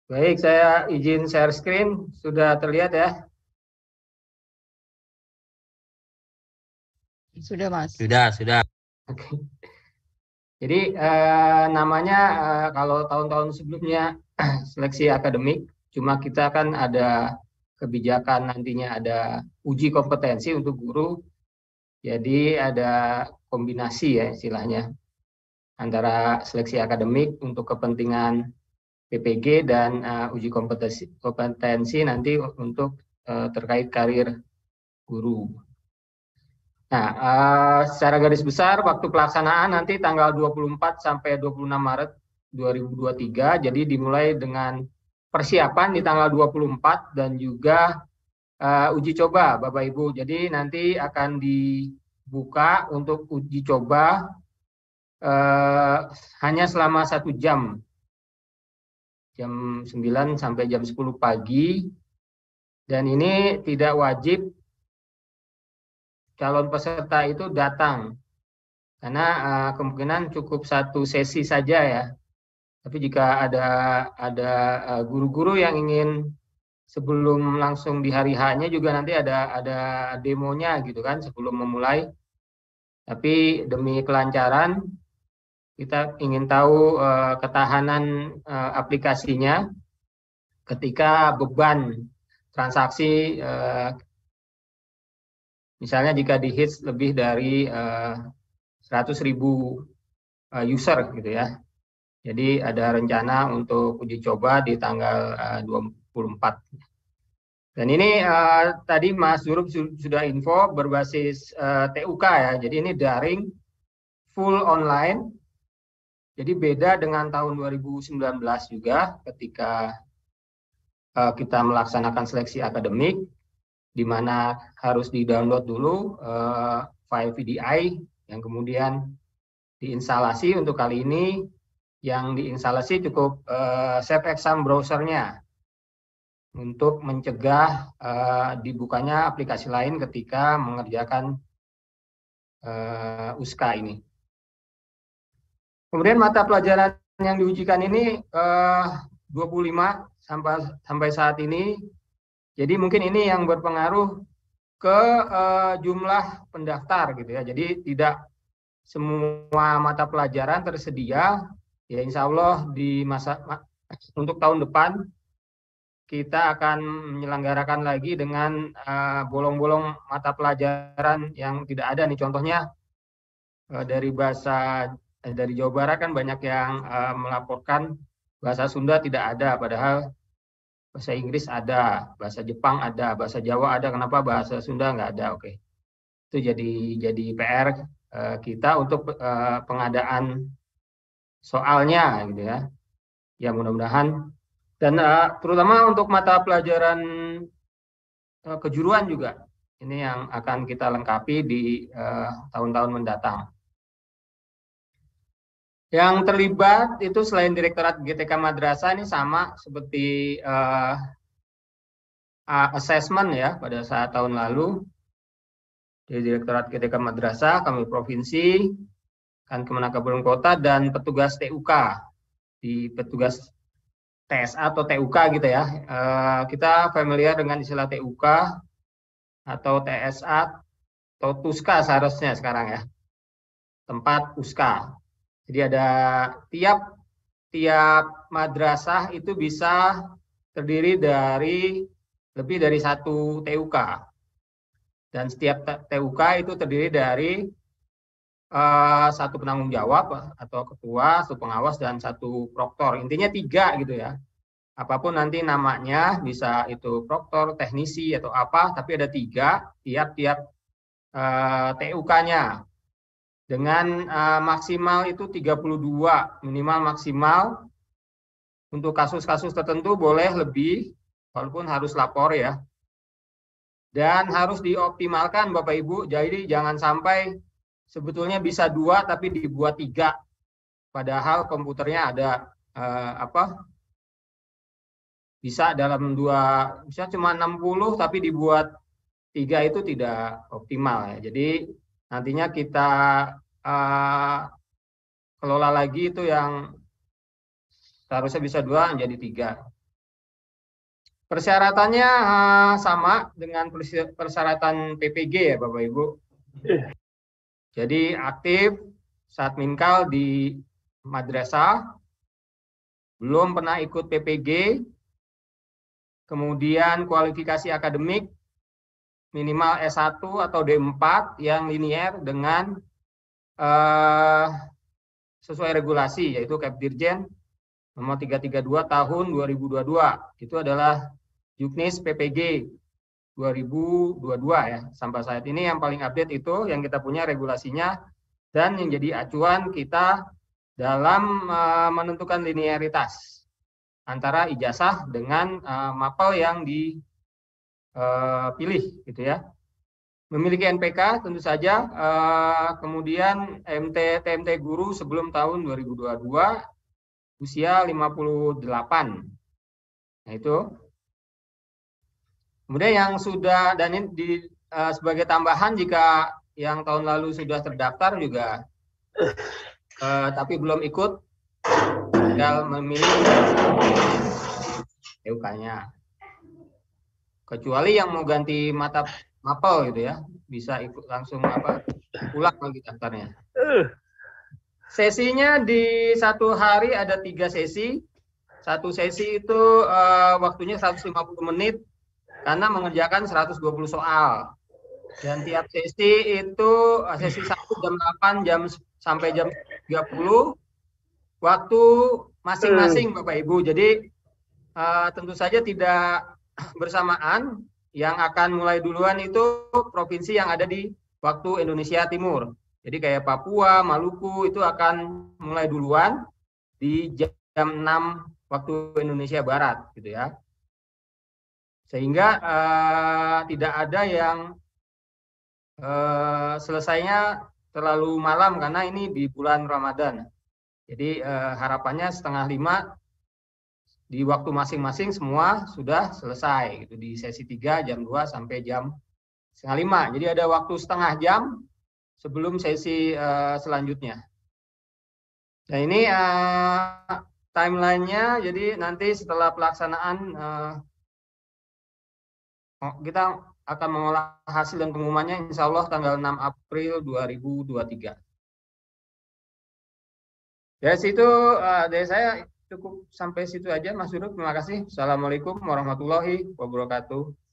Baik, saya izin share screen. Sudah terlihat ya? Sudah, Mas. Sudah. Oke. Jadi namanya kalau tahun-tahun sebelumnya seleksi akademik, cuma kita kan ada kebijakan nantinya ada uji kompetensi untuk guru. Jadi ada kombinasi ya istilahnya antara seleksi akademik untuk kepentingan PPG dan uji kompetensi nanti untuk terkait karir guru. Nah, secara garis besar waktu pelaksanaan nanti tanggal 24 sampai 26 Maret 2023. Jadi dimulai dengan persiapan di tanggal 24 dan juga uji coba Bapak Ibu. Jadi nanti akan dibuka untuk uji coba hanya selama 1 jam. Jam 9 sampai jam 10 pagi. Dan ini tidak wajib calon peserta itu datang karena kemungkinan cukup satu sesi saja ya. Tapi jika ada guru-guru yang ingin sebelum langsung di hari H-nya juga nanti ada demonya gitu kan sebelum memulai. Tapi demi kelancaran kita ingin tahu ketahanan aplikasinya ketika beban transaksi misalnya jika di hits lebih dari 100.000 user gitu ya. Jadi ada rencana untuk uji coba di tanggal 24. Dan ini tadi Mas Zurub sudah info berbasis TUK ya. Jadi ini daring full online. Jadi beda dengan tahun 2019 juga ketika kita melaksanakan seleksi akademik di mana harus di-download dulu file VDI yang kemudian diinstalasi. Untuk kali ini yang diinstalasi cukup Safe Exam browsernya untuk mencegah dibukanya aplikasi lain ketika mengerjakan USKA ini. Kemudian mata pelajaran yang diujikan ini 25 sampai saat ini. Jadi mungkin ini yang berpengaruh ke jumlah pendaftar gitu ya. Jadi tidak semua mata pelajaran tersedia. Ya insya Allah untuk tahun depan kita akan menyelenggarakan lagi dengan bolong-bolong mata pelajaran yang tidak ada nih. Contohnya dari Jawa Barat kan banyak yang melaporkan bahasa Sunda tidak ada, padahal bahasa Inggris ada, bahasa Jepang ada, bahasa Jawa ada. Kenapa bahasa Sunda nggak ada? Oke, itu jadi PR kita untuk pengadaan soalnya gitu ya. Ya mudah-mudahan dan terutama untuk mata pelajaran kejuruan juga ini yang akan kita lengkapi di tahun-tahun mendatang. Yang terlibat itu selain Direktorat GTK Madrasah ini sama seperti assessment ya pada saat tahun lalu. Di Direktorat GTK Madrasah, kami provinsi, kan Kemenak Kabupaten Kota dan petugas TUK di petugas TSA atau TUK gitu ya. Kita familiar dengan istilah TUK atau TSA atau TUSKA seharusnya sekarang ya. Tempat USKA. Jadi ada tiap madrasah itu bisa terdiri dari lebih dari satu TUK. Dan setiap TUK itu terdiri dari satu penanggung jawab atau ketua, satu pengawas, dan satu proktor. Intinya 3 gitu ya. Apapun nanti namanya, bisa itu proktor, teknisi, atau apa, tapi ada 3 tiap-tiap TUK-nya. Dengan maksimal itu 32, minimal maksimal. Untuk kasus-kasus tertentu boleh lebih, walaupun harus lapor ya. Dan harus dioptimalkan Bapak Ibu, jadi jangan sampai sebetulnya bisa 2 tapi dibuat 3. Padahal komputernya ada bisa dalam 2, bisa cuma 60 tapi dibuat 3 itu tidak optimal ya. Jadi nantinya kita kelola lagi itu yang seharusnya bisa 2 menjadi 3. Persyaratannya sama dengan persyaratan PPG ya Bapak Ibu. Jadi aktif saat minkal di madrasah, belum pernah ikut PPG, kemudian kualifikasi akademik minimal S1 atau D4 yang linier dengan sesuai regulasi, yaitu Kepdirjen nomor 332 tahun 2022. Itu adalah Juknis PPG 2022 ya. Sampai saat ini yang paling update itu yang kita punya regulasinya dan yang jadi acuan kita dalam menentukan linearitas antara ijazah dengan mapel yang dipilih gitu ya. Memiliki NPK tentu saja, kemudian TMT guru sebelum tahun 2022 usia 58. Nah itu. Kemudian yang sudah, dan ini sebagai tambahan jika yang tahun lalu sudah terdaftar juga, tapi belum ikut, tinggal memilih EUK-nya. Kecuali yang mau ganti mata mapel gitu ya, bisa ikut langsung pulang lagi daftarnya. Sesinya di satu hari ada 3 sesi. Satu sesi itu waktunya 150 menit karena mengerjakan 120 soal. Dan tiap sesi itu sesi 1 jam 8 sampai jam 30. Waktu masing-masing Bapak Ibu. Jadi tentu saja tidak bersamaan. Yang akan mulai duluan itu provinsi yang ada di waktu Indonesia Timur. Jadi kayak Papua, Maluku itu akan mulai duluan di jam 6 waktu Indonesia Barat gitu ya. Sehingga tidak ada yang selesainya terlalu malam karena ini di bulan Ramadan. Jadi harapannya 4:30 di waktu masing-masing semua sudah selesai gitu di sesi 3 jam 2 sampai jam 4:30. Jadi ada waktu setengah jam sebelum sesi selanjutnya. Nah ini timelinenya, jadi nanti setelah pelaksanaan kita akan mengolah hasil dan pengumumannya insya Allah tanggal 6 April 2023. Dari situ dari saya cukup sampai situ aja Mas Duruk. Terima kasih. Assalamualaikum warahmatullahi wabarakatuh.